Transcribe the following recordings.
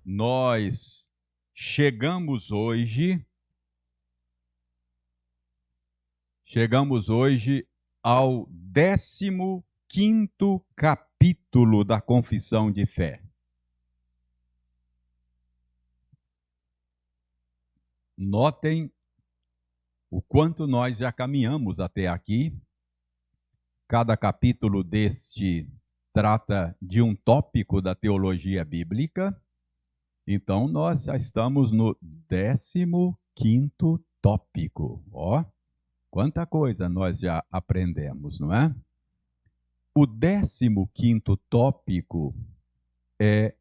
Nós chegamos hoje ao 15º capítulo da Confissão de Fé. Notem o quanto nós já caminhamos até aqui. Cada capítulo deste trata de um tópico da teologia bíblica. Então, nós já estamos no 15º tópico. Ó, quanta coisa nós já aprendemos, não é? O 15º tópico é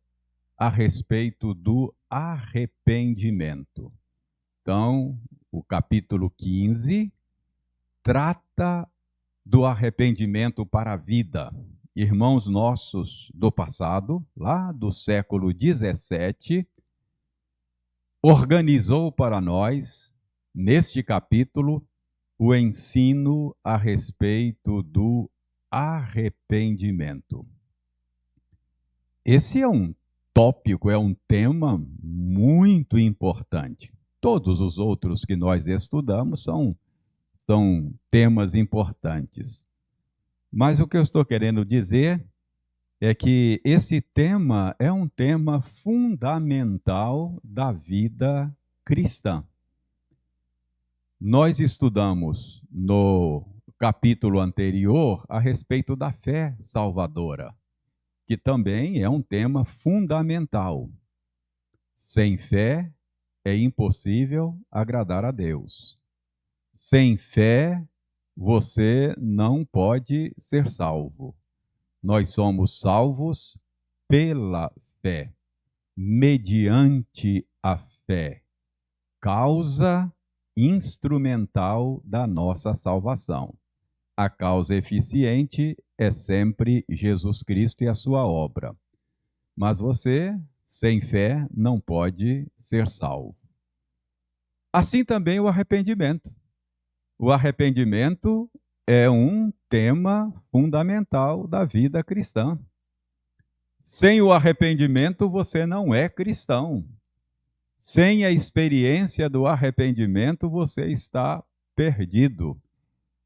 a respeito do arrependimento. Então, o capítulo 15 trata do arrependimento para a vida. Irmãos nossos do passado, lá do século 17, organizou para nós, neste capítulo, o ensino a respeito do arrependimento. Esse é um tópico, é um tema muito importante. Todos os outros que nós estudamos são temas importantes. Mas o que eu estou querendo dizer é que esse tema é um tema fundamental da vida cristã. Nós estudamos no capítulo anterior a respeito da fé salvadora, que também é um tema fundamental. Sem fé é impossível agradar a Deus. Sem fé, você não pode ser salvo. Nós somos salvos pela fé, mediante a fé, causa instrumental da nossa salvação. A causa eficiente é sempre Jesus Cristo e a sua obra. Mas você, sem fé, não pode ser salvo. Assim também o arrependimento. O arrependimento é um tema fundamental da vida cristã. Sem o arrependimento, você não é cristão. Sem a experiência do arrependimento, você está perdido.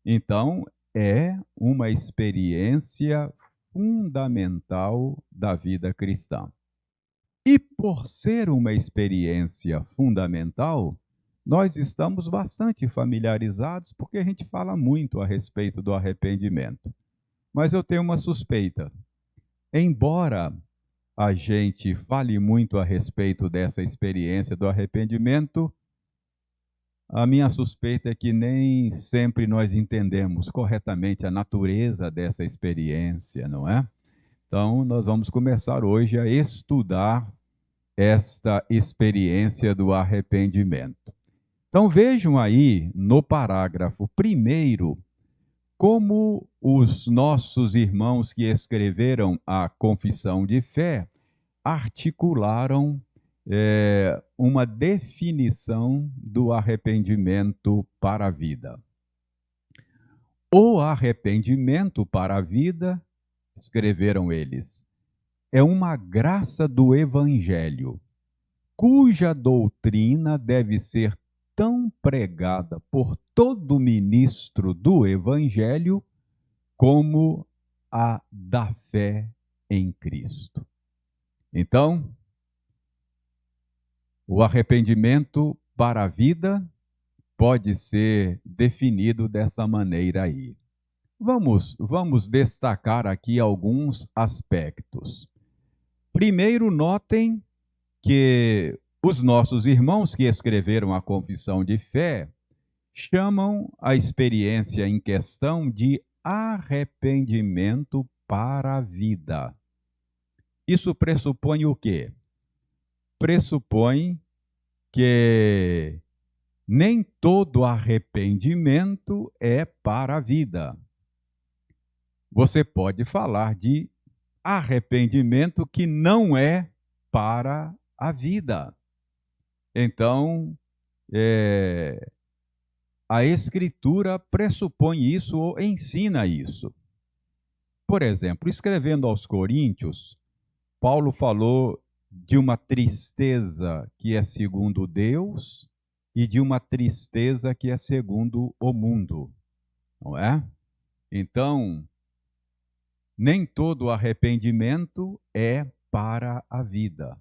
Então, é uma experiência fundamental da vida cristã. E por ser uma experiência fundamental, nós estamos bastante familiarizados porque a gente fala muito a respeito do arrependimento. Mas eu tenho uma suspeita. Embora a gente fale muito a respeito dessa experiência do arrependimento, a minha suspeita é que nem sempre nós entendemos corretamente a natureza dessa experiência, não é? Então, nós vamos começar hoje a estudar esta experiência do arrependimento. Então vejam aí no parágrafo 1º como os nossos irmãos que escreveram a confissão de fé articularam uma definição do arrependimento para a vida. O arrependimento para a vida, escreveram eles, é uma graça do Evangelho, cuja doutrina deve ser tão pregada por todo ministro do Evangelho como a da fé em Cristo. Então, o arrependimento para a vida pode ser definido dessa maneira aí. Vamos destacar aqui alguns aspectos. Primeiro, notem que os nossos irmãos que escreveram a confissão de fé chamam a experiência em questão de arrependimento para a vida. Isso pressupõe o quê? Pressupõe que nem todo arrependimento é para a vida. Você pode falar de arrependimento que não é para a vida. Então, a Escritura pressupõe isso ou ensina isso. Por exemplo, escrevendo aos Coríntios, Paulo falou de uma tristeza que é segundo Deus e de uma tristeza que é segundo o mundo, não é? Então, nem todo arrependimento é para a vida.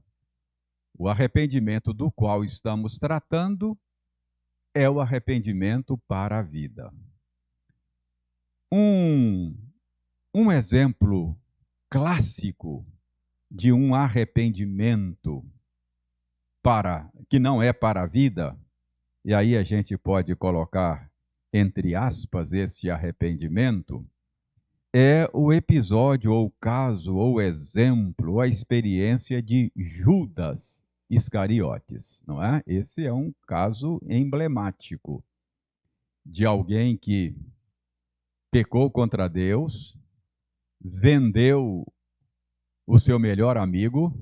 O arrependimento do qual estamos tratando é o arrependimento para a vida. Um exemplo clássico de um arrependimento que não é para a vida, e aí a gente pode colocar entre aspas esse arrependimento, é o episódio, ou caso, ou exemplo, ou a experiência de Judas Iscariotes, não é? Esse é um caso emblemático de alguém que pecou contra Deus, vendeu o seu melhor amigo,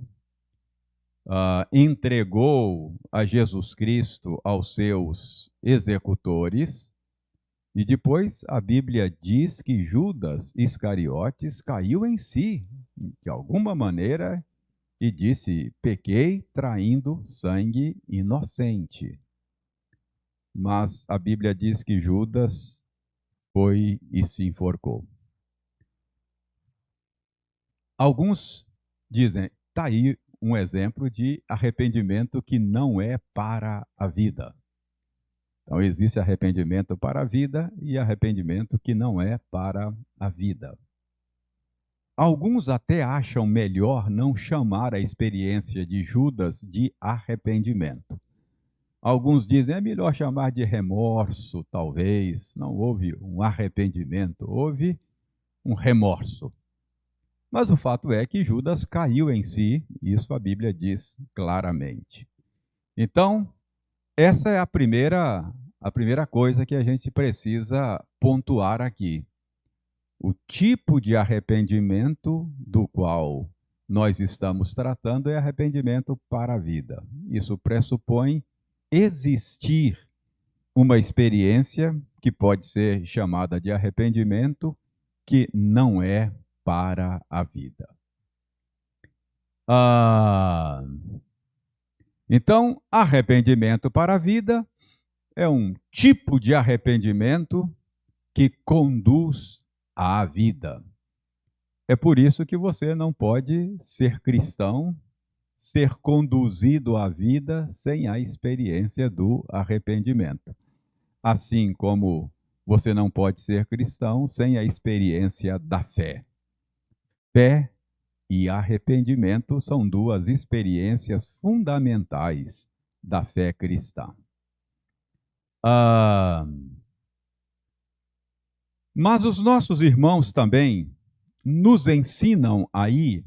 entregou a Jesus Cristo aos seus executores, e depois a Bíblia diz que Judas Iscariotes caiu em si, de alguma maneira, e disse: pequei traindo sangue inocente. Mas a Bíblia diz que Judas foi e se enforcou. Alguns dizem: está aí um exemplo de arrependimento que não é para a vida. Então, existe arrependimento para a vida e arrependimento que não é para a vida. Alguns até acham melhor não chamar a experiência de Judas de arrependimento. Alguns dizem, é melhor chamar de remorso, talvez. Não houve um arrependimento, houve um remorso. Mas o fato é que Judas caiu em si, isso a Bíblia diz claramente. Então, essa é a primeira coisa que a gente precisa pontuar aqui. O tipo de arrependimento do qual nós estamos tratando é arrependimento para a vida. Isso pressupõe existir uma experiência que pode ser chamada de arrependimento, que não é para a vida. Então, arrependimento para a vida é um tipo de arrependimento que conduz à vida. É por isso que você não pode ser cristão, ser conduzido à vida sem a experiência do arrependimento. Assim como você não pode ser cristão sem a experiência da fé. Fé e arrependimento são duas experiências fundamentais da fé cristã. Mas os nossos irmãos também nos ensinam aí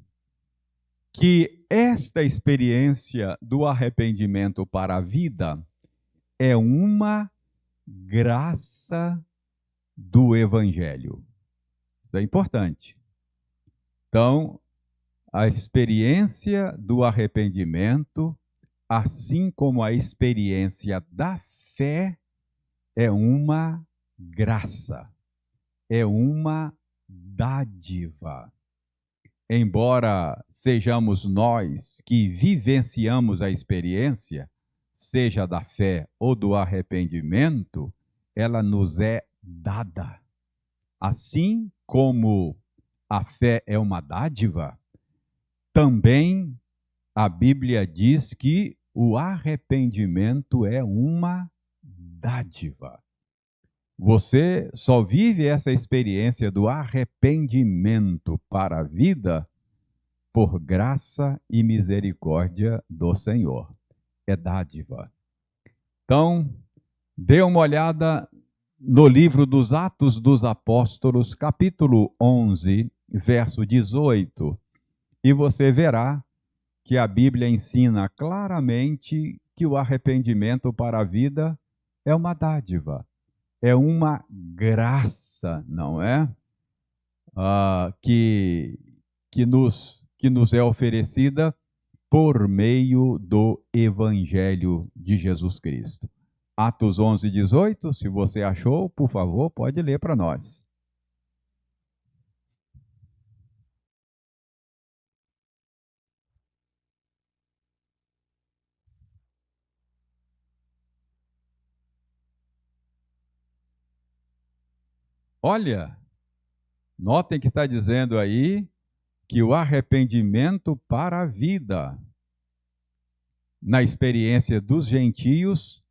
que esta experiência do arrependimento para a vida é uma graça do Evangelho. Isso é importante. Então, a experiência do arrependimento, assim como a experiência da fé, é uma graça, é uma dádiva. Embora sejamos nós que vivenciamos a experiência, seja da fé ou do arrependimento, ela nos é dada. Assim como a fé é uma dádiva, também a Bíblia diz que o arrependimento é uma dádiva. Você só vive essa experiência do arrependimento para a vida por graça e misericórdia do Senhor. É dádiva. Então, dê uma olhada no livro dos Atos dos Apóstolos, capítulo 11, verso 18, e você verá que a Bíblia ensina claramente que o arrependimento para a vida é uma dádiva, é uma graça, não é? Que nos é oferecida por meio do Evangelho de Jesus Cristo. Atos 11, 18, se você achou, por favor, pode ler para nós. Olha, notem que está dizendo aí que o arrependimento para a vida, na experiência dos gentios,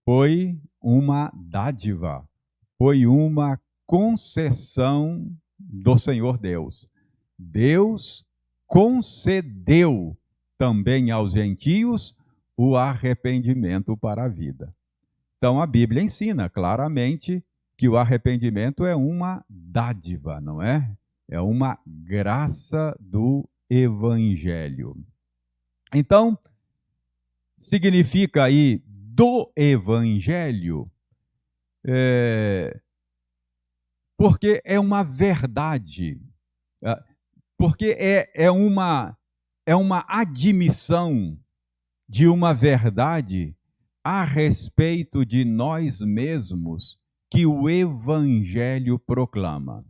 foi uma dádiva, foi uma concessão do Senhor Deus. Deus concedeu também aos gentios o arrependimento para a vida. Então a Bíblia ensina claramente que o arrependimento é uma dádiva, não é? É uma graça do Evangelho. Então, significa aí do Evangelho, porque é uma verdade, porque é uma admissão de uma verdade a respeito de nós mesmos que o Evangelho proclama.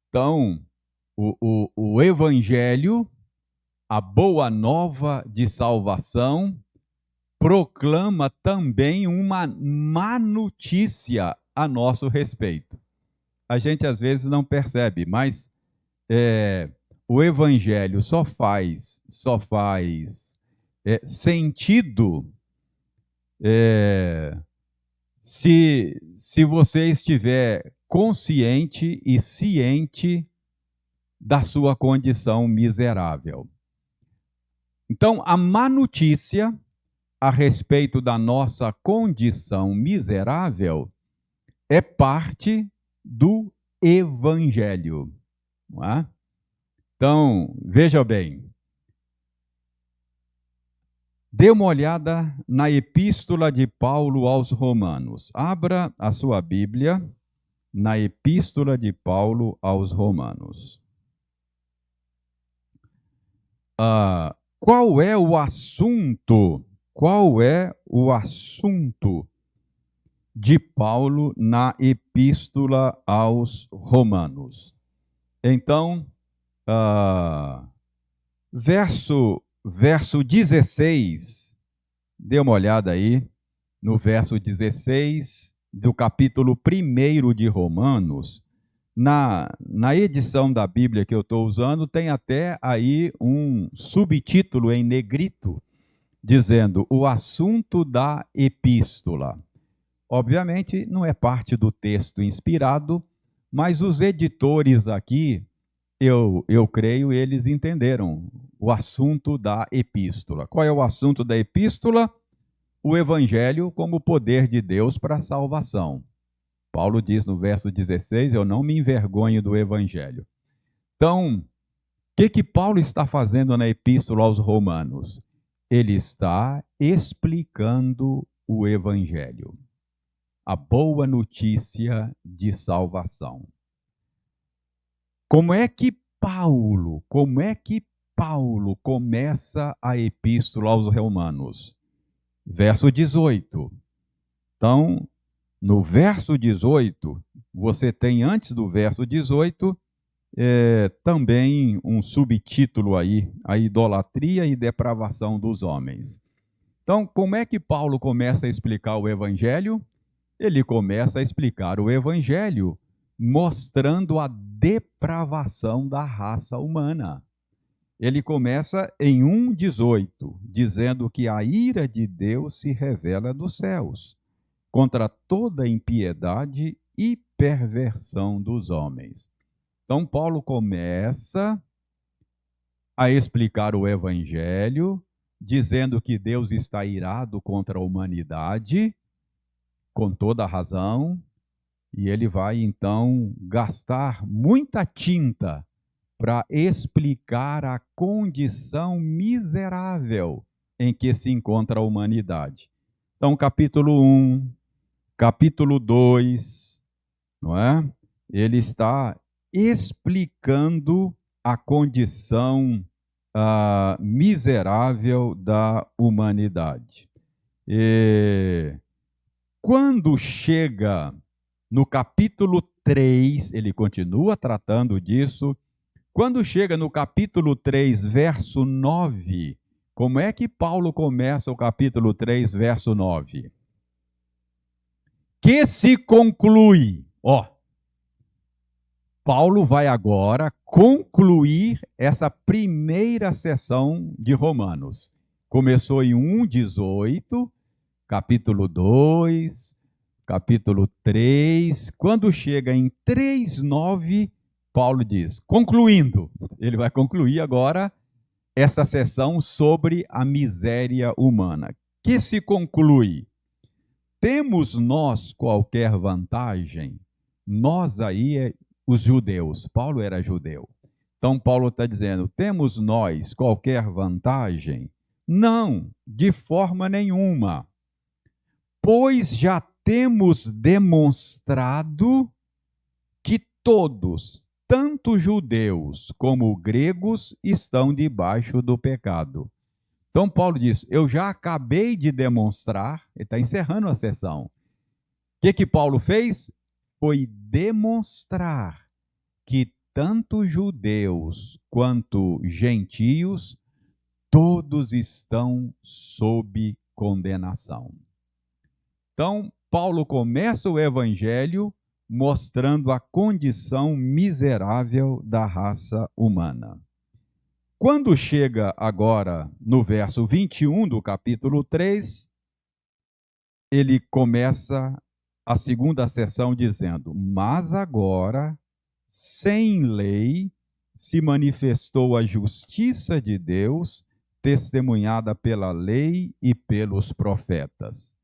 Então, o Evangelho, a boa nova de salvação, proclama também uma má notícia a nosso respeito. A gente às vezes não percebe, mas o Evangelho só faz sentido se você estiver consciente e ciente da sua condição miserável. Então, a má notícia a respeito da nossa condição miserável é parte do Evangelho. Não é? Então, veja bem, dê uma olhada na Epístola de Paulo aos Romanos. Abra a sua Bíblia na Epístola de Paulo aos Romanos. Qual é o assunto? Qual é o assunto de Paulo na Epístola aos Romanos? Então, verso 16, dê uma olhada aí no verso 16 do capítulo 1 de Romanos. Na edição da Bíblia que eu estou usando, tem até aí um subtítulo em negrito, dizendo o assunto da epístola. Obviamente, não é parte do texto inspirado, mas os editores aqui, eu creio, eles entenderam o assunto da epístola. Qual é o assunto da epístola? O Evangelho como poder de Deus para a salvação. Paulo diz no verso 16, eu não me envergonho do Evangelho. Então, o que Paulo está fazendo na Epístola aos Romanos? Ele está explicando o Evangelho, a boa notícia de salvação. Como é que Paulo começa a Epístola aos Romanos? Verso 18. Então, no verso 18, você tem antes do verso 18 também um subtítulo aí, a idolatria e depravação dos homens. Então, como é que Paulo começa a explicar o Evangelho? Ele começa a explicar o Evangelho mostrando a depravação da raça humana. Ele começa em 1,18, dizendo que a ira de Deus se revela dos céus contra toda impiedade e perversão dos homens. Então, Paulo começa a explicar o Evangelho, dizendo que Deus está irado contra a humanidade, com toda a razão, e ele vai, então, gastar muita tinta para explicar a condição miserável em que se encontra a humanidade. Então, capítulo 1, capítulo 2, não é? Ele está explicando a condição miserável da humanidade. E quando chega no capítulo 3, ele continua tratando disso. Quando chega no capítulo 3, verso 9, como é que Paulo começa o capítulo 3, verso 9? Que se conclui, Paulo vai agora concluir essa primeira sessão de Romanos. Começou em 1:18, capítulo 2, capítulo 3. Quando chega em 3:9, Paulo diz, concluindo, ele vai concluir agora essa sessão sobre a miséria humana. Que se conclui? Temos nós qualquer vantagem? Nós aí, os judeus. Paulo era judeu. Então, Paulo está dizendo, temos nós qualquer vantagem? Não, de forma nenhuma. Pois já temos demonstrado que todos, tanto judeus como gregos, estão debaixo do pecado. Então, Paulo diz, eu já acabei de demonstrar, ele está encerrando a sessão. O que Paulo fez? Foi demonstrar que tanto judeus quanto gentios, todos estão sob condenação. Então, Paulo começa o evangelho mostrando a condição miserável da raça humana. Quando chega agora no verso 21 do capítulo 3, ele começa a segunda sessão dizendo, mas agora, sem lei, se manifestou a justiça de Deus, testemunhada pela lei e pelos profetas.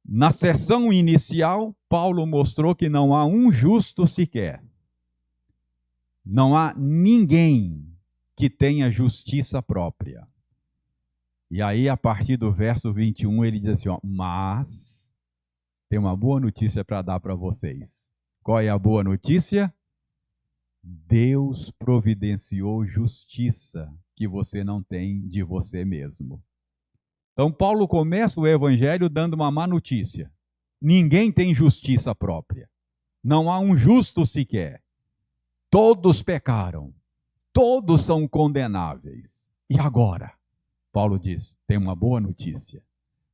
Na sessão inicial, Paulo mostrou que não há um justo sequer. Não há ninguém que tenha justiça própria. E aí, a partir do verso 21, ele diz assim, ó, mas tem uma boa notícia para dar para vocês. Qual é a boa notícia? Deus providenciou justiça que você não tem de você mesmo. Então, Paulo começa o evangelho dando uma má notícia. Ninguém tem justiça própria. Não há um justo sequer. Todos pecaram. Todos são condenáveis. E agora? Paulo diz, tem uma boa notícia.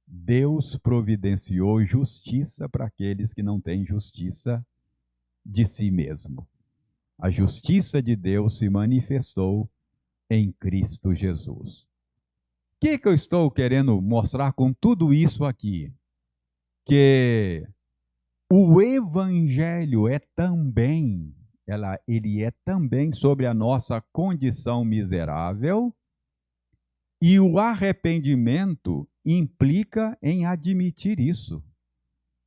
Deus providenciou justiça para aqueles que não têm justiça de si mesmo. A justiça de Deus se manifestou em Cristo Jesus. O que eu estou querendo mostrar com tudo isso aqui? Que o evangelho é também, ele é também sobre a nossa condição miserável, e o arrependimento implica em admitir isso,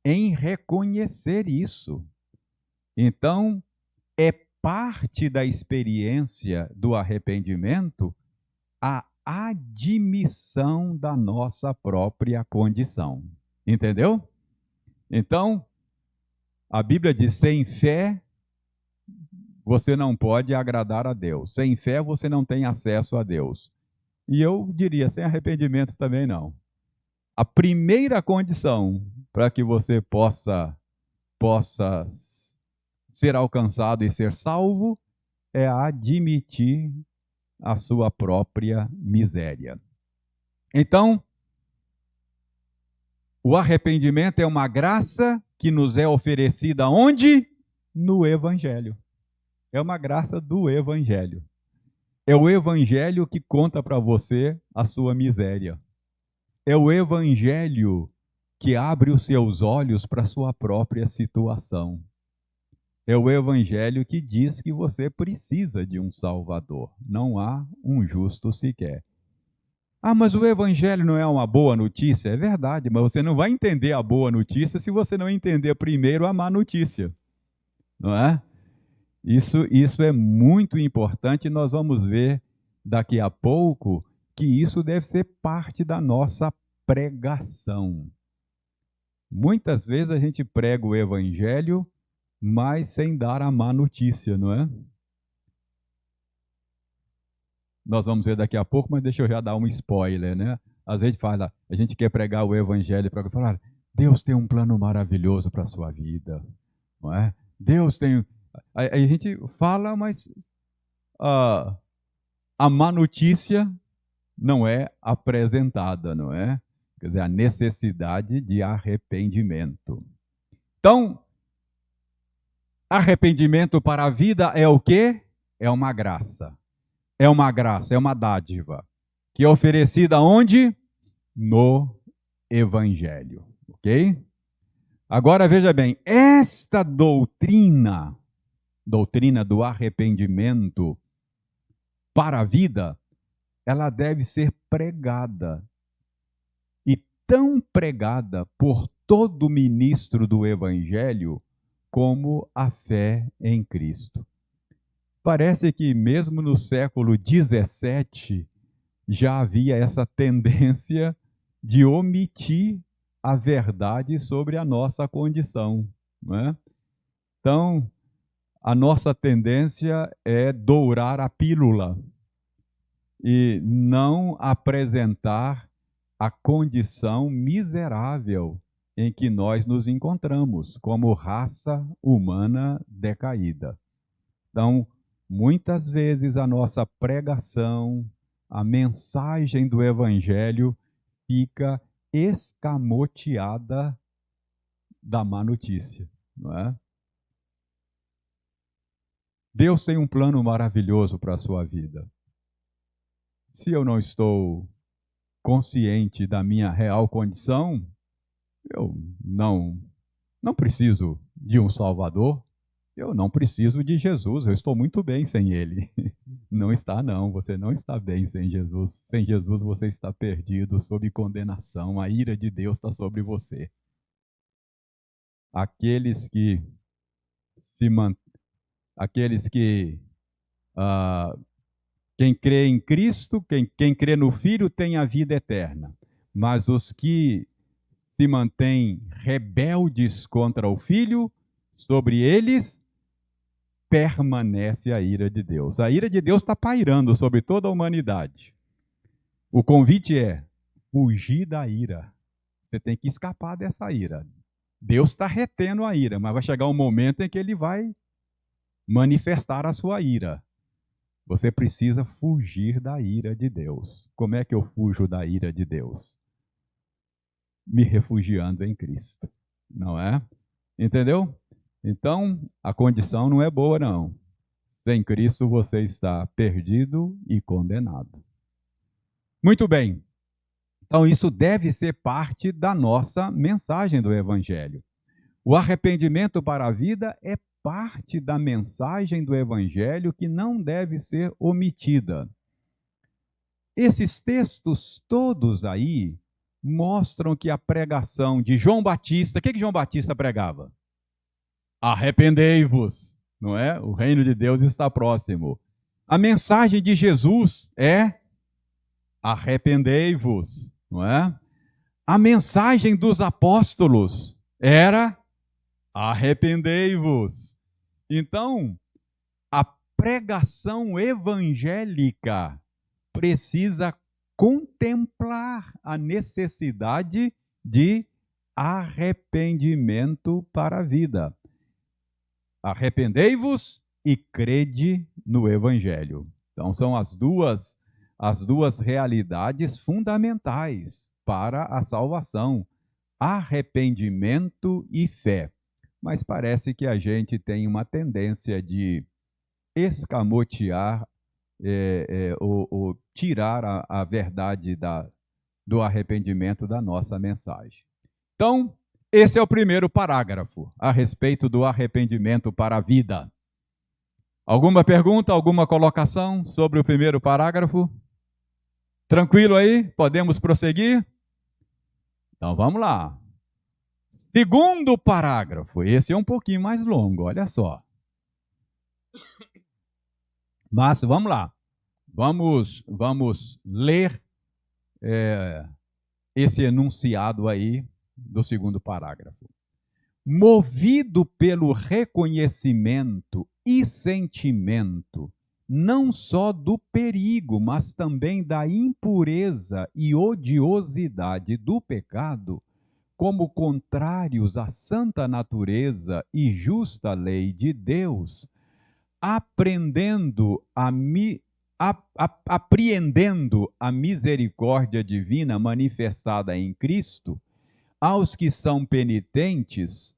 em reconhecer isso. Então, é parte da experiência do arrependimento a admissão da nossa própria condição. Entendeu? Então, a Bíblia diz, sem fé, você não pode agradar a Deus. Sem fé, você não tem acesso a Deus. E eu diria, sem arrependimento também não. A primeira condição para que você possa ser alcançado e ser salvo é admitir a sua própria miséria. Então, o arrependimento é uma graça que nos é oferecida onde? No Evangelho. É uma graça do Evangelho. É o Evangelho que conta para você a sua miséria. É o Evangelho que abre os seus olhos para a sua própria situação. É o Evangelho que diz que você precisa de um Salvador. Não há um justo sequer. Ah, mas o Evangelho não é uma boa notícia? É verdade, mas você não vai entender a boa notícia se você não entender primeiro a má notícia. Não é? Isso é muito importante e nós vamos ver daqui a pouco que isso deve ser parte da nossa pregação. Muitas vezes a gente prega o Evangelho, mas sem dar a má notícia, não é? Nós vamos ver daqui a pouco, mas deixa eu já dar um spoiler, né? Às vezes fala, a gente quer pregar o Evangelho para falar, Deus tem um plano maravilhoso para a sua vida, não é? Deus tem... Aí a gente fala, mas a má notícia não é apresentada, não é? Quer dizer, a necessidade de arrependimento. Então, Arrependimento para a vida é o quê? É uma graça. É uma graça, é uma dádiva. Que é oferecida onde? No Evangelho. Ok? Agora veja bem, esta doutrina do arrependimento para a vida, ela deve ser pregada. E tão pregada por todo ministro do Evangelho como a fé em Cristo. Parece que mesmo no século XVII já havia essa tendência de omitir a verdade sobre a nossa condição, não é? Então, a nossa tendência é dourar a pílula e não apresentar a condição miserável em que nós nos encontramos como raça humana decaída. Então, muitas vezes a nossa pregação, a mensagem do Evangelho fica escamoteada da má notícia, não é? Deus tem um plano maravilhoso para a sua vida. Se eu não estou consciente da minha real condição, eu não preciso de um Salvador, eu não preciso de Jesus, eu estou muito bem sem Ele. Não está não, você não está bem sem Jesus. Sem Jesus você está perdido, sob condenação, a ira de Deus está sobre você. Aqueles que quem crê em Cristo, quem crê no Filho tem a vida eterna. Mas os que se mantêm rebeldes contra o Filho, sobre eles permanece a ira de Deus. A ira de Deus está pairando sobre toda a humanidade. O convite é fugir da ira. Você tem que escapar dessa ira. Deus está retendo a ira, mas vai chegar um momento em que Ele vai manifestar a sua ira. Você precisa fugir da ira de Deus. Como é que eu fujo da ira de Deus? Me refugiando em Cristo, não é? Entendeu? Então, a condição não é boa, não. Sem Cristo você está perdido e condenado. Muito bem. Então, isso deve ser parte da nossa mensagem do Evangelho. O arrependimento para a vida é parte da mensagem do Evangelho que não deve ser omitida. Esses textos todos aí mostram que a pregação de João Batista, o que João Batista pregava? Arrependei-vos, não é? O reino de Deus está próximo. A mensagem de Jesus é arrependei-vos, não é? A mensagem dos apóstolos era arrependei-vos. Então, a pregação evangélica precisa contemplar a necessidade de arrependimento para a vida. Arrependei-vos e crede no Evangelho. Então, são as duas realidades fundamentais para a salvação: arrependimento e fé. Mas parece que a gente tem uma tendência de escamotear ou tirar a verdade do arrependimento da nossa mensagem. Então, esse é o primeiro parágrafo a respeito do arrependimento para a vida. Alguma pergunta, alguma colocação sobre o primeiro parágrafo? Tranquilo aí? Podemos prosseguir? Então vamos lá. Segundo parágrafo, esse é um pouquinho mais longo, olha só. Mas vamos lá. Vamos ler esse enunciado aí do segundo parágrafo. Movido pelo reconhecimento e sentimento, não só do perigo, mas também da impureza e odiosidade do pecado, como contrários à santa natureza e justa lei de Deus, apreendendo a misericórdia divina manifestada em Cristo, aos que são penitentes,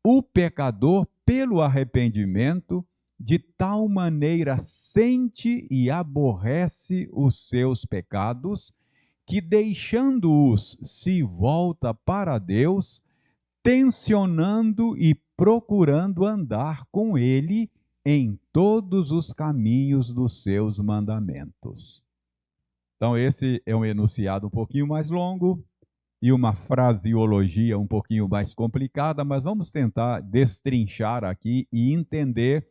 o pecador pelo arrependimento, de tal maneira sente e aborrece os seus pecados, que deixando-os se volta para Deus, tensionando e procurando andar com ele em todos os caminhos dos seus mandamentos. Então, esse é um enunciado um pouquinho mais longo e uma fraseologia um pouquinho mais complicada, mas vamos tentar destrinchar aqui e entender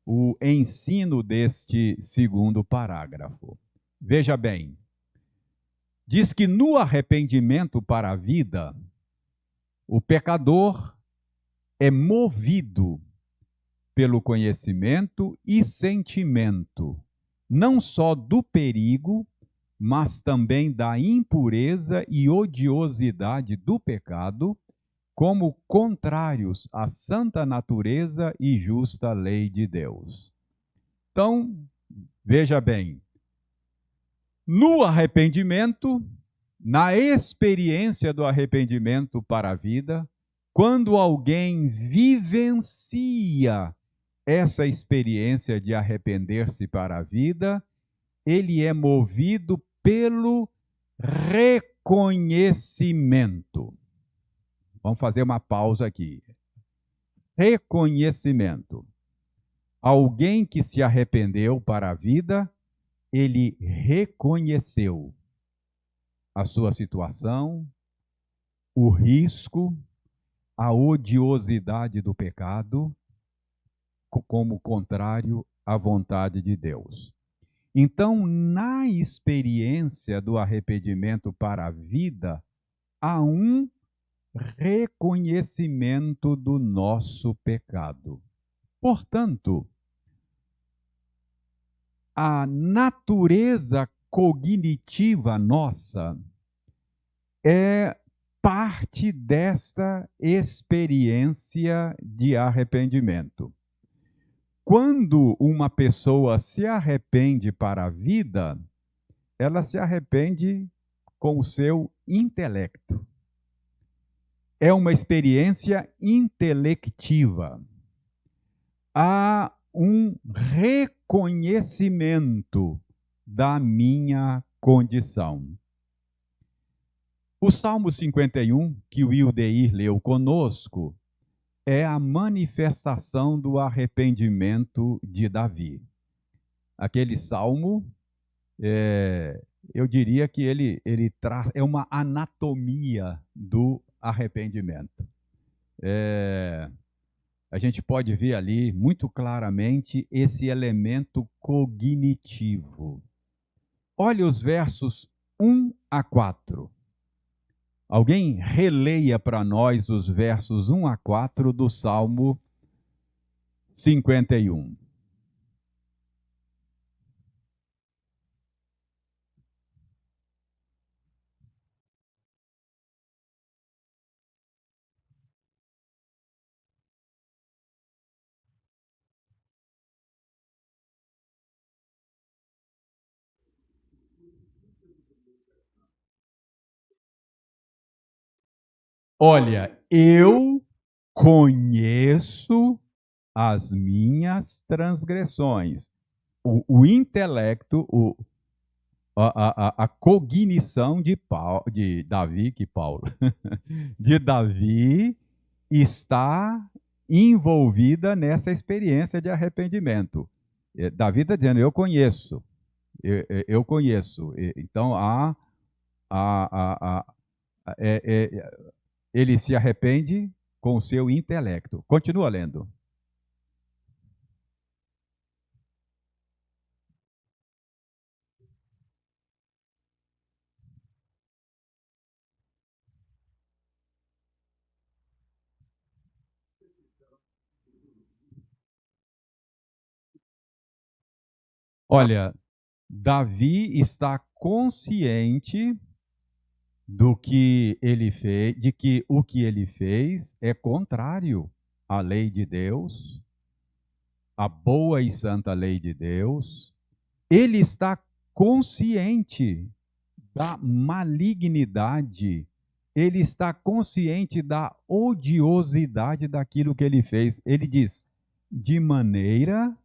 o ensino deste segundo parágrafo. Veja bem, diz que no arrependimento para a vida, o pecador é movido pelo conhecimento e sentimento, não só do perigo, mas também da impureza e odiosidade do pecado, como contrários à santa natureza e justa lei de Deus. Então, veja bem, no arrependimento, na experiência do arrependimento para a vida, quando alguém vivencia essa experiência de arrepender-se para a vida, ele é movido pelo reconhecimento. Vamos fazer uma pausa aqui. Reconhecimento. Alguém que se arrependeu para a vida, ele reconheceu a sua situação, o risco, a odiosidade do pecado, como contrário à vontade de Deus. Então, na experiência do arrependimento para a vida, há um reconhecimento do nosso pecado. Portanto, a natureza cognitiva nossa é parte desta experiência de arrependimento. Quando uma pessoa se arrepende para a vida, ela se arrepende com o seu intelecto. É uma experiência intelectiva. Há um reconhecimento da minha condição. O Salmo 51, que o Wildeir leu conosco, é a manifestação do arrependimento de Davi. Aquele salmo, eu diria que ele é uma anatomia do arrependimento. A gente pode ver ali muito claramente esse elemento cognitivo. Olha os versos 1 a 4. Alguém releia para nós os versos 1 a 4 do Salmo 51. Olha, eu conheço as minhas transgressões. O intelecto, a cognição de Davi, de Davi está envolvida nessa experiência de arrependimento. Davi está dizendo, eu conheço, eu conheço. Então, ele se arrepende com o seu intelecto. Continua lendo. Olha, Davi está consciente do que ele fez, de que o que ele fez é contrário à lei de Deus, à boa e santa lei de Deus. Ele está consciente da malignidade ele está consciente da odiosidade daquilo que ele fez. Ele diz: de maneira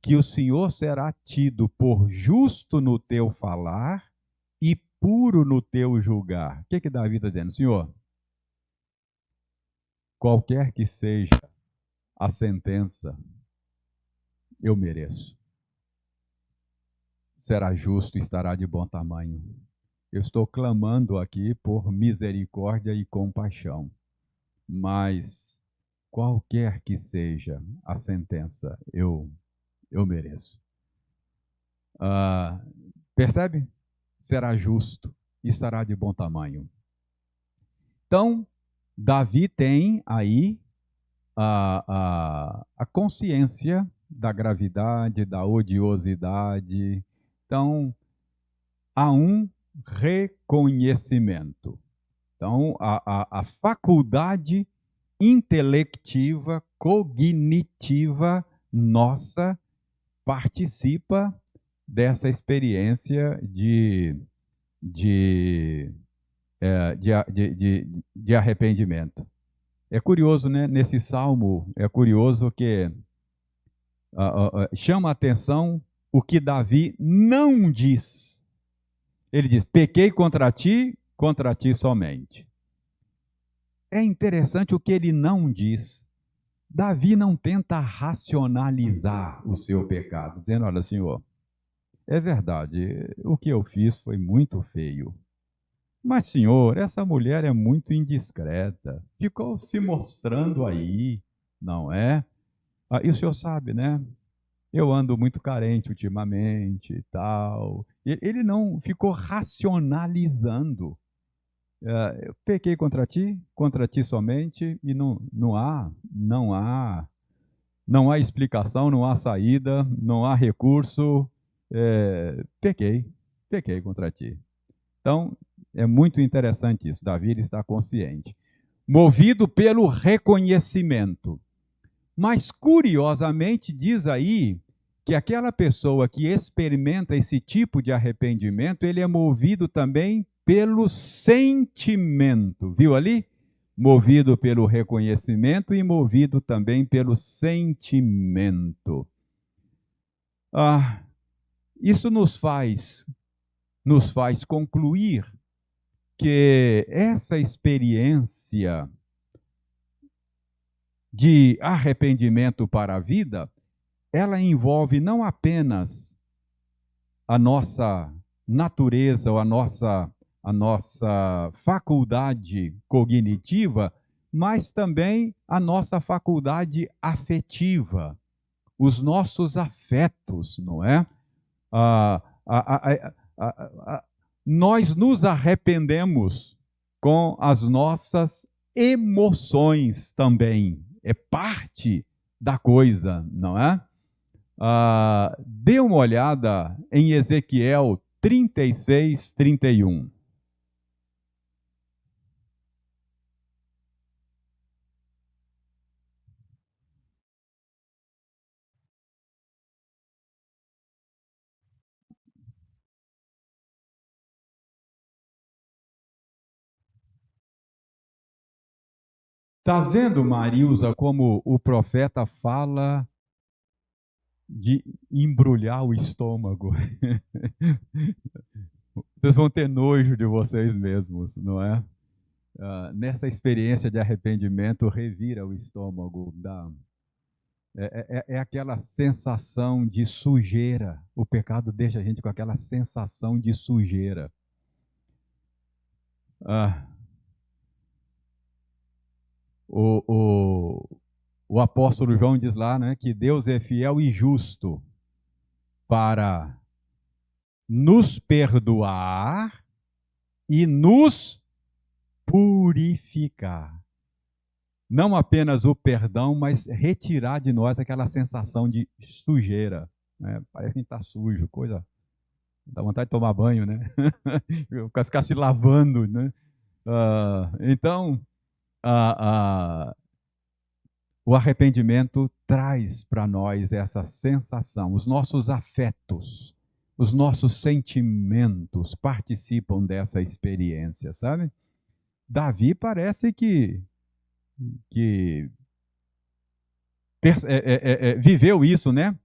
que o Senhor será tido por justo no teu falar e puro no teu julgar. O que Davi está dizendo? Senhor, qualquer que seja a sentença, eu mereço. Será justo e estará de bom tamanho. Eu estou clamando aqui por misericórdia e compaixão, mas qualquer que seja a sentença, eu mereço. Percebe? Será justo e estará de bom tamanho. Então, Davi tem aí a consciência da gravidade, da odiosidade. Então, há um reconhecimento. Então, a faculdade intelectiva, cognitiva nossa participa dessa experiência de arrependimento. É curioso, né? Nesse salmo, é curioso que chama a atenção o que Davi não diz. Ele diz: pequei contra ti somente. É interessante o que ele não diz. Davi não tenta racionalizar o seu pecado, dizendo: olha, Senhor, é verdade, o que eu fiz foi muito feio. Mas, Senhor, essa mulher é muito indiscreta, ficou se mostrando aí, não é? E o Senhor sabe, né? Eu ando muito carente ultimamente e tal. Ele não ficou racionalizando. Eu pequei contra ti somente, e não há explicação, não há saída, não há recurso. Pequei contra ti. Então, é muito interessante isso. Davi ele está consciente, movido pelo reconhecimento. Mas, curiosamente, diz aí que aquela pessoa que experimenta esse tipo de arrependimento, ele é movido também pelo sentimento. Viu ali? Movido pelo reconhecimento e movido também pelo sentimento. Isso nos faz concluir que essa experiência de arrependimento para a vida, ela envolve não apenas a nossa natureza ou a nossa faculdade cognitiva, mas também a nossa faculdade afetiva, os nossos afetos, não é? Nós nos arrependemos com as nossas emoções também. É parte da coisa, não é? Dê uma olhada em Ezequiel 36, 31. Está vendo, Marilza, como o profeta fala de embrulhar o estômago? Vocês vão ter nojo de vocês mesmos, não é? Nessa experiência de arrependimento, revira o estômago. É aquela sensação de sujeira. O pecado deixa a gente com aquela sensação de sujeira. O apóstolo João diz lá, né, que Deus é fiel e justo para nos perdoar e nos purificar. Não apenas o perdão, mas retirar de nós aquela sensação de sujeira. Né? Parece que a gente está sujo, coisa. Dá vontade de tomar banho, né? Ficar se lavando, né? Então, o arrependimento traz para nós essa sensação. Os nossos afetos, os nossos sentimentos participam dessa experiência, sabe? Davi parece que viveu isso, né?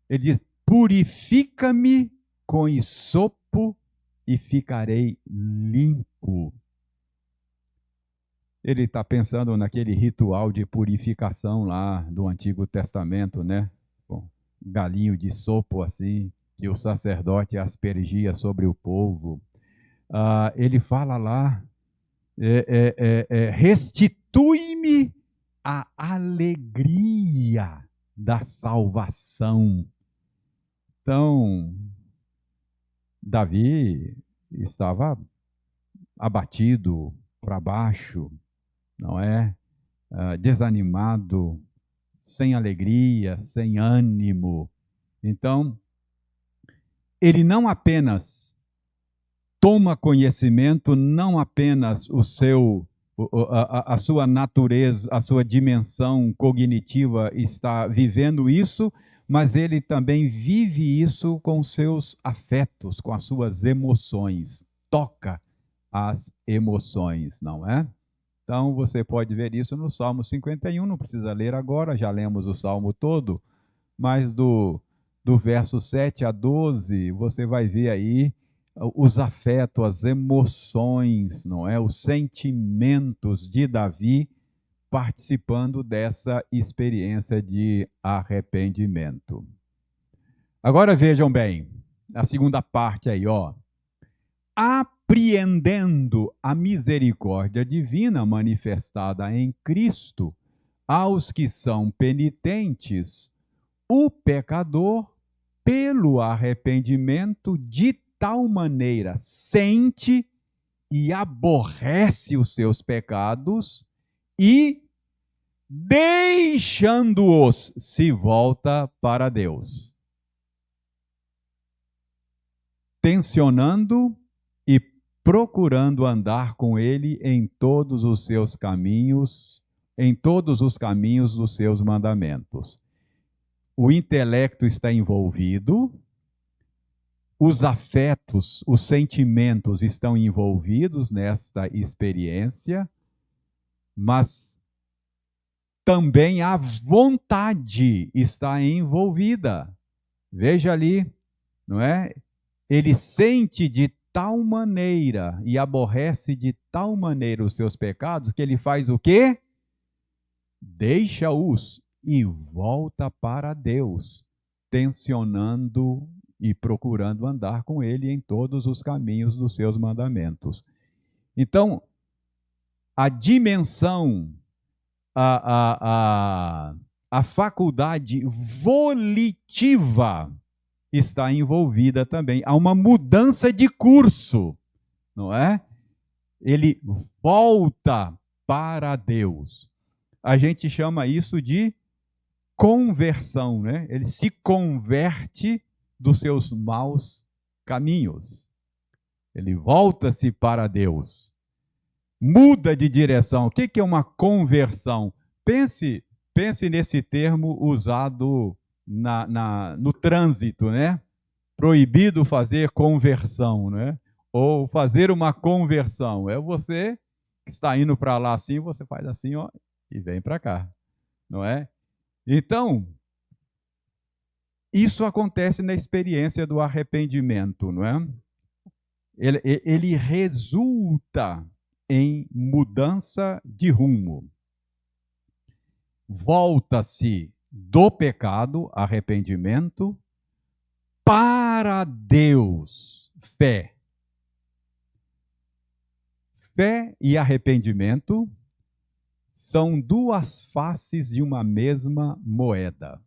Ele diz: purifica-me com hisopo e ficarei limpo. Ele está pensando naquele ritual de purificação lá do Antigo Testamento, né? Com galinho de sopo assim, que o sacerdote aspergia sobre o povo. Ele fala lá, restitui-me a alegria da salvação. Então, Davi estava abatido, para baixo, não é? Desanimado, sem alegria, sem ânimo. Então, ele não apenas toma conhecimento, não apenas a sua natureza, a sua dimensão cognitiva está vivendo isso, mas ele também vive isso com seus afetos, com as suas emoções. Toca as emoções, não é? Então, você pode ver isso no Salmo 51, não precisa ler agora, já lemos o Salmo todo, mas do verso 7 a 12, você vai ver aí os afetos, as emoções, não é? Os sentimentos de Davi participando dessa experiência de arrependimento. Agora vejam bem, a segunda parte aí, ó. Apreendendo a misericórdia divina manifestada em Cristo aos que são penitentes, o pecador, pelo arrependimento, de tal maneira sente e aborrece os seus pecados e, deixando-os, se volta para Deus, tensionando e procurando andar com ele em todos os seus caminhos, em todos os caminhos dos seus mandamentos. O intelecto está envolvido, os afetos, os sentimentos estão envolvidos nesta experiência, mas também a vontade está envolvida. Veja ali, não é? Ele sente de tal maneira e aborrece de tal maneira os seus pecados que ele faz o quê? Deixa-os e volta para Deus, tensionando e procurando andar com ele em todos os caminhos dos seus mandamentos. Então, a dimensão, a faculdade volitiva está envolvida também. Há uma mudança de curso, não é? Ele volta para Deus. A gente chama isso de conversão, né? Ele se converte dos seus maus caminhos. Ele volta-se para Deus. Muda de direção. O que é uma conversão? Pense nesse termo usado no trânsito, né? Proibido fazer conversão, né? Ou fazer uma conversão. É você que está indo para lá assim, você faz assim, ó, e vem para cá, não é? Então, isso acontece na experiência do arrependimento, não é? Ele resulta em mudança de rumo. Volta-se do pecado, arrependimento, para Deus, fé. Fé e arrependimento são duas faces de uma mesma moeda,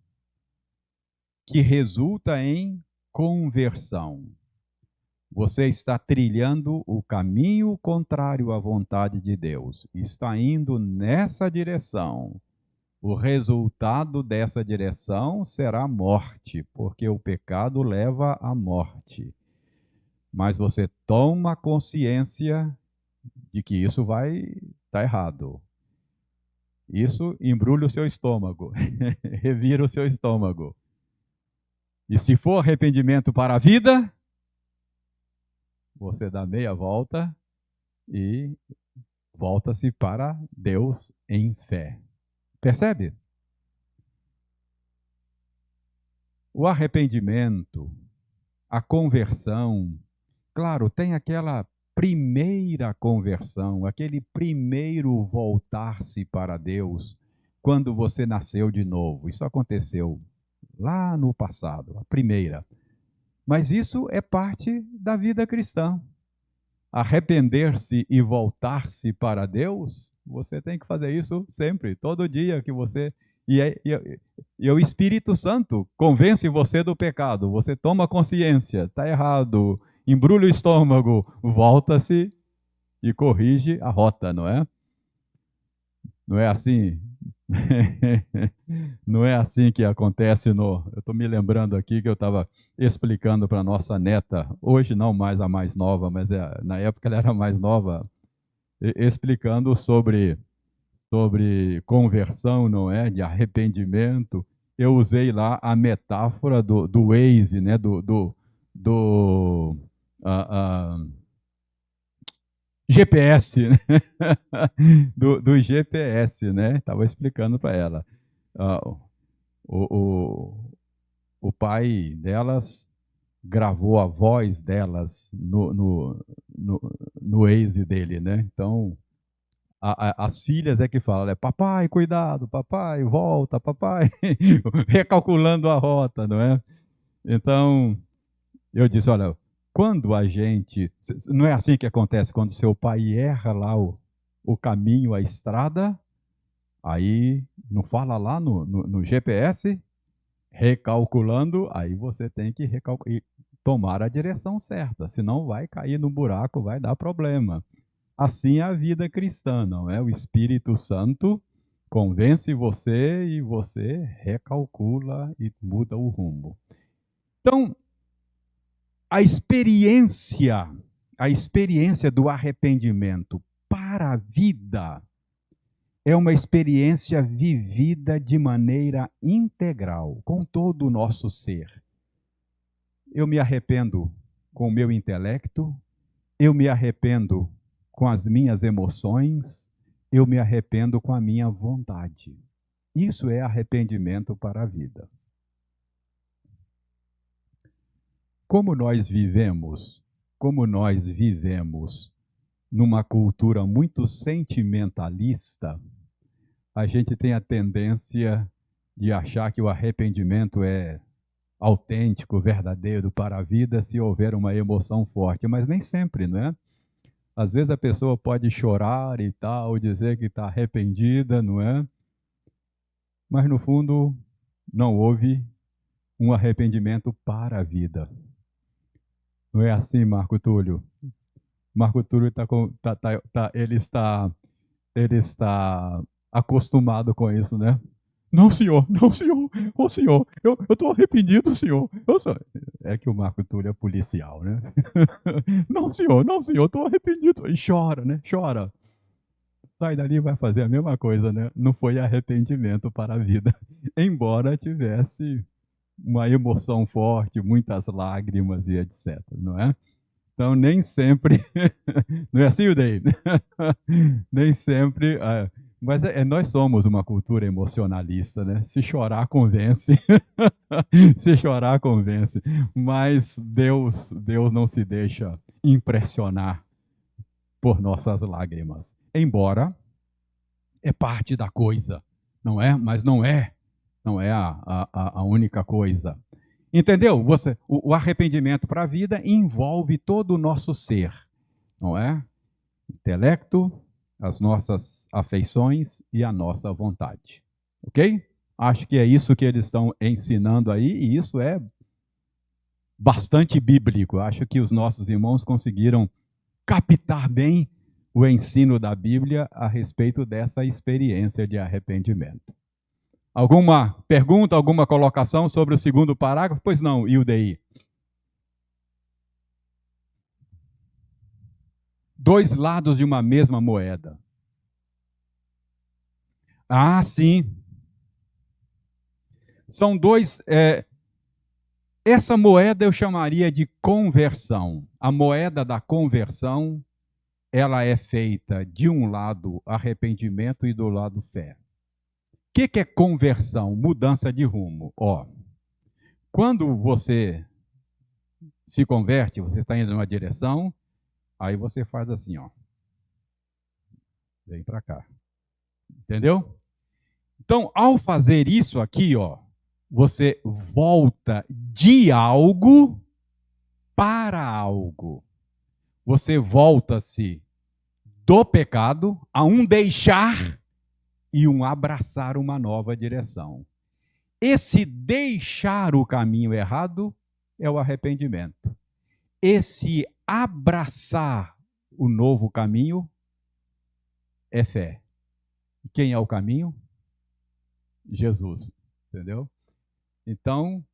que resulta em conversão. Você está trilhando o caminho contrário à vontade de Deus, está indo nessa direção. O resultado dessa direção será morte, porque o pecado leva à morte. Mas você toma consciência de que isso vai estar errado. Isso embrulha o seu estômago, revira o seu estômago. E se for arrependimento para a vida, você dá meia volta e volta-se para Deus em fé. Percebe? O arrependimento, a conversão, claro, tem aquela primeira conversão, aquele primeiro voltar-se para Deus, quando você nasceu de novo. Isso aconteceu lá no passado, a primeira. Mas isso é parte da vida cristã. Arrepender-se e voltar-se para Deus, você tem que fazer isso sempre, todo dia que você. E o Espírito Santo convence você do pecado, você toma consciência, está errado, embrulha o estômago, volta-se e corrige a rota, não é? Não é assim? Não é assim que acontece no. Eu estou me lembrando aqui que eu estava explicando para nossa neta, hoje não mais a mais nova, mas na época ela era mais nova, explicando sobre conversão, não é? De arrependimento. Eu usei lá a metáfora do Waze, né? Do ah, ah, GPS, né? do GPS, né? Estava explicando para ela. Ah, o, o pai delas gravou a voz delas no Waze dele, né? Então, as filhas é que falam, né? Papai, cuidado, papai, volta, papai, recalculando a rota, não é? Então, eu disse, olha, quando a gente, não é assim que acontece, quando seu pai erra lá o caminho, a estrada, aí não fala lá no GPS, recalculando, aí você tem que tomar a direção certa, senão vai cair no buraco, vai dar problema. Assim é a vida cristã, não é? O Espírito Santo convence você e você recalcula e muda o rumo. Então, a experiência do arrependimento para a vida é uma experiência vivida de maneira integral, com todo o nosso ser. Eu me arrependo com o meu intelecto, eu me arrependo com as minhas emoções, eu me arrependo com a minha vontade. Isso é arrependimento para a vida. Como nós vivemos numa cultura muito sentimentalista, a gente tem a tendência de achar que o arrependimento é autêntico, verdadeiro para a vida se houver uma emoção forte, mas nem sempre, não é? Às vezes a pessoa pode chorar e tal, dizer que está arrependida, não é? Mas no fundo não houve um arrependimento para a vida. Não é assim, Marco Túlio? Marco Túlio ele está acostumado com isso, né? Não, senhor, não, senhor, ô senhor, eu estou arrependido, senhor. É que o Marco Túlio é policial, né? Não, senhor, estou arrependido. E chora, né? Chora. Sai dali e vai fazer a mesma coisa, né? Não foi arrependimento para a vida. Embora tivesse uma emoção forte, muitas lágrimas e etc, não é? Então, nem sempre. Não é assim, Udei? Nem sempre. Mas nós somos uma cultura emocionalista, né? Se chorar, convence. Se chorar, convence. Mas Deus não se deixa impressionar por nossas lágrimas. Embora é parte da coisa, não é? Mas não é a única coisa. Entendeu? O arrependimento para a vida envolve todo o nosso ser, não é? Intelecto, as nossas afeições e a nossa vontade. Ok? Acho que é isso que eles estão ensinando aí, e isso é bastante bíblico. Acho que os nossos irmãos conseguiram captar bem o ensino da Bíblia a respeito dessa experiência de arrependimento. Alguma pergunta, alguma colocação sobre o segundo parágrafo? Pois não, Ildeí. Dois lados de uma mesma moeda. Ah, sim. São dois. Essa moeda eu chamaria de conversão. A moeda da conversão ela é feita de um lado arrependimento e do lado fé. O que é conversão? Mudança de rumo. Quando você se converte, você está indo numa direção, aí você faz assim, vem para cá. Entendeu? Então, ao fazer isso aqui, você volta de algo para algo. Você volta-se do pecado a um deixar e um abraçar uma nova direção. Esse deixar o caminho errado é o arrependimento. Esse abraçar o novo caminho é fé. Quem é o caminho? Jesus. Entendeu? Então,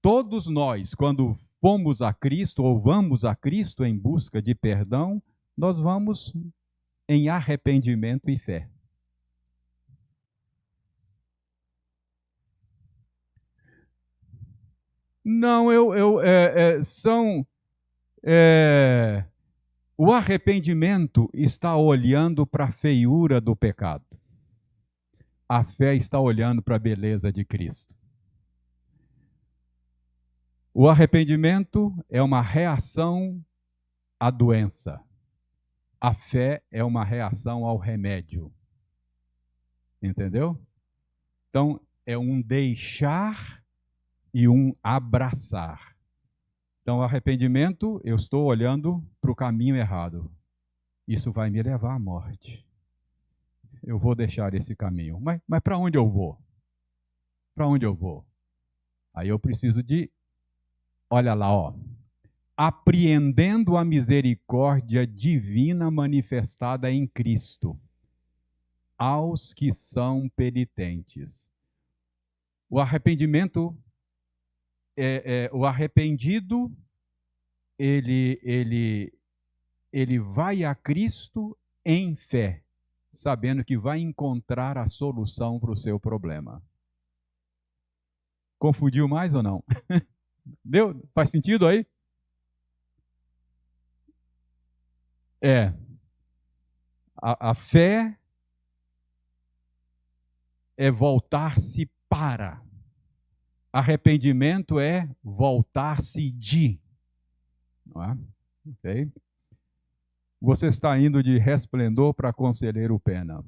todos nós, quando fomos a Cristo ou vamos a Cristo em busca de perdão, nós vamos em arrependimento e fé. Não, o arrependimento está olhando para a feiura do pecado. A fé está olhando para a beleza de Cristo. O arrependimento é uma reação à doença. A fé é uma reação ao remédio. Entendeu? Então, é um deixar e um abraçar. Então, o arrependimento, eu estou olhando para o caminho errado. Isso vai me levar à morte. Eu vou deixar esse caminho. Mas para onde eu vou? Para onde eu vou? Aí eu preciso de, olha lá, apreendendo a misericórdia divina manifestada em Cristo aos que são penitentes. O arrependimento, o arrependido, ele vai a Cristo em fé, sabendo que vai encontrar a solução para o seu problema. Confundiu mais ou não? Deu? Faz sentido aí? A fé é voltar-se para. Arrependimento é voltar-se de. Não é? Ok? Você está indo de Resplendor para Conselheiro Pena.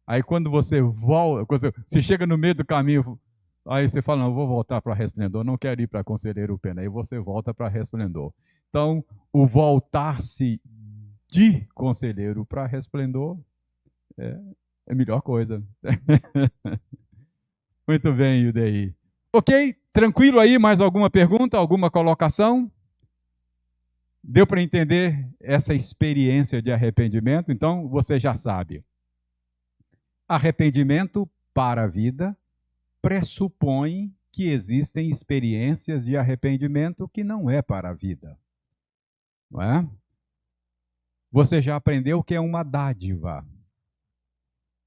Aí quando você volta, quando você chega no meio do caminho, aí você fala, não, vou voltar para Resplendor, não quero ir para Conselheiro Pena. Aí você volta para Resplendor. Então, o voltar-se de Conselheiro para Resplendor é a melhor coisa. Muito bem, Yudei. Ok? Tranquilo aí? Mais alguma pergunta? Alguma colocação? Deu para entender essa experiência de arrependimento? Então, você já sabe. Arrependimento para a vida pressupõe que existem experiências de arrependimento que não é para a vida. Não é? Você já aprendeu que é uma dádiva.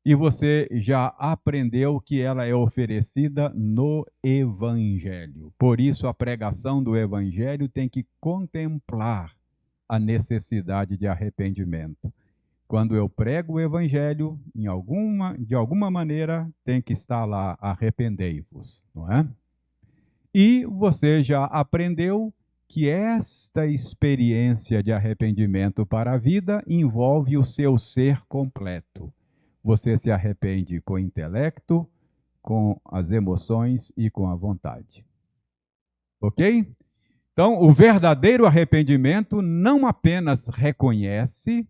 E você já aprendeu que ela é oferecida no Evangelho. Por isso, a pregação do Evangelho tem que contemplar a necessidade de arrependimento. Quando eu prego o Evangelho, de alguma maneira, tem que estar lá, arrependei-vos, não é? E você já aprendeu que esta experiência de arrependimento para a vida envolve o seu ser completo. Você se arrepende com o intelecto, com as emoções e com a vontade. Ok? Então, o verdadeiro arrependimento não apenas reconhece,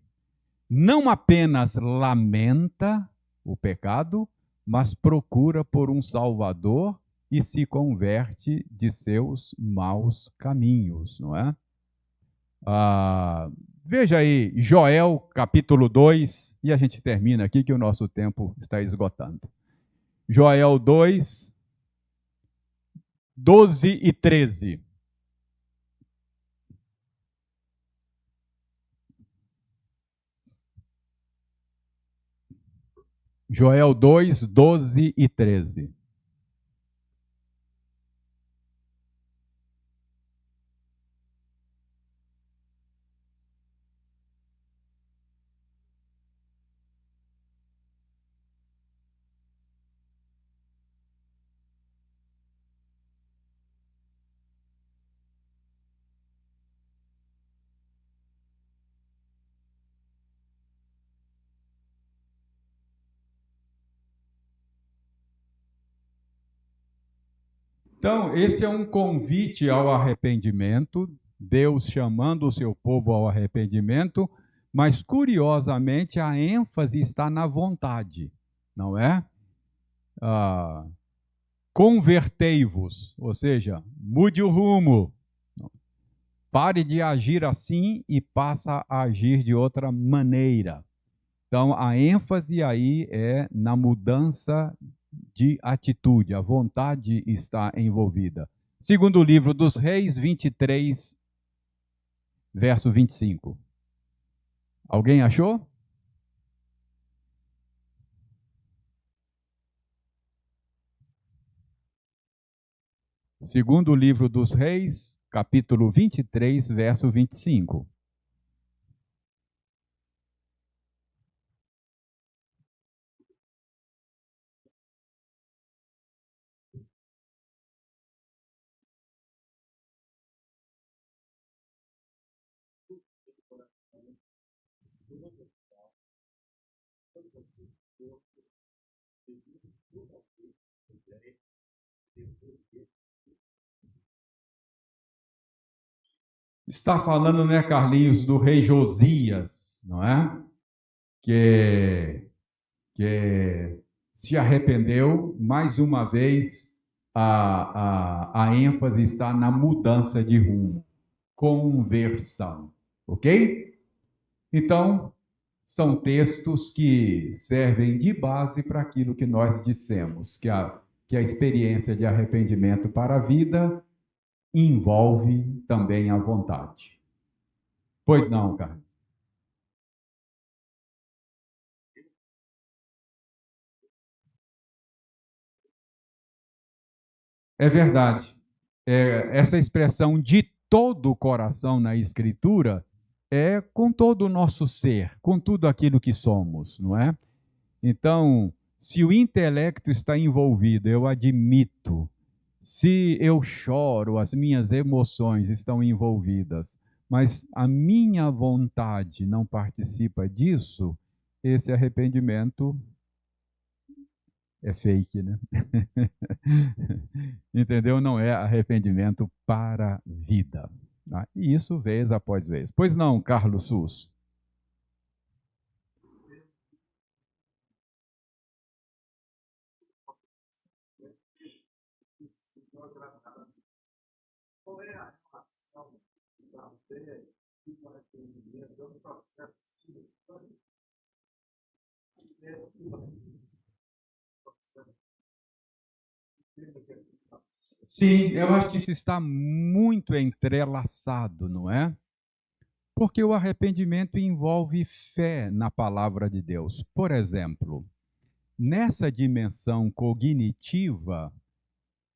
não apenas lamenta o pecado, mas procura por um Salvador e se converte de seus maus caminhos, não é? Veja aí, Joel, capítulo 2, e a gente termina aqui que o nosso tempo está esgotando. Joel 2, 12 e 13. Joel 2, 12 e 13. Então, esse é um convite ao arrependimento, Deus chamando o seu povo ao arrependimento, mas curiosamente a ênfase está na vontade, não é? Convertei-vos, ou seja, mude o rumo, pare de agir assim e passa a agir de outra maneira. Então, a ênfase aí é na mudança de atitude, a vontade está envolvida. Segundo o livro dos Reis, 23, verso 25. Alguém achou? Segundo o livro dos Reis, capítulo 23, verso 25. Está falando, né, Carlinhos, do rei Josias, não é? Que se arrependeu, mais uma vez, a ênfase está na mudança de rumo, conversão, ok? Então, são textos que servem de base para aquilo que nós dissemos, que a experiência de arrependimento para a vida envolve também a vontade. Pois não, cara. É verdade. Essa expressão de todo o coração na Escritura é com todo o nosso ser, com tudo aquilo que somos, não é? Então, se o intelecto está envolvido, eu admito. Se eu choro, as minhas emoções estão envolvidas, mas a minha vontade não participa disso, esse arrependimento é fake, né? Entendeu? Não é arrependimento para a vida. Tá? E isso vez após vez. Pois não, Carlos Sus? Qual é a relação da fé e do arrependimento? É um processo simultâneo. Sim, eu acho que isso está muito entrelaçado, não é? Porque o arrependimento envolve fé na palavra de Deus. Por exemplo, nessa dimensão cognitiva,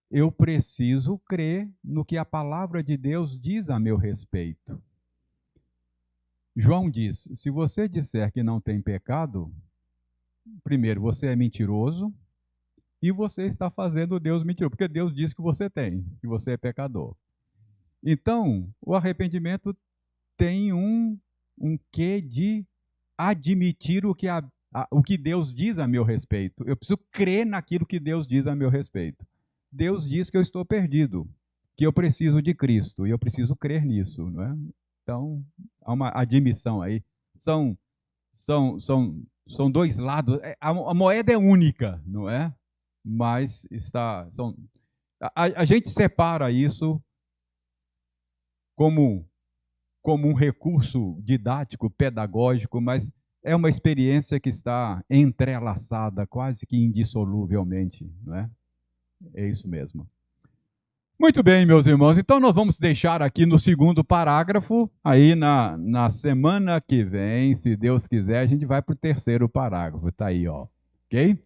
eu preciso crer no que a palavra de Deus diz a meu respeito. João diz: se você disser que não tem pecado, primeiro, você é mentiroso e você está fazendo Deus mentiroso, porque Deus diz que você tem, que você é pecador. Então, o arrependimento tem um quê de admitir o que Deus diz a meu respeito. Eu preciso crer naquilo que Deus diz a meu respeito. Deus diz que eu estou perdido, que eu preciso de Cristo, e eu preciso crer nisso, não é? Então, há uma admissão aí. São, são dois lados. A moeda é única, não é? Mas a gente separa isso como um recurso didático, pedagógico, mas é uma experiência que está entrelaçada quase que indissoluvelmente, não é? É isso mesmo. Muito bem, meus irmãos. Então nós vamos deixar aqui no segundo parágrafo. Aí na semana que vem, se Deus quiser, a gente vai para o terceiro parágrafo. Está aí, ó. Ok?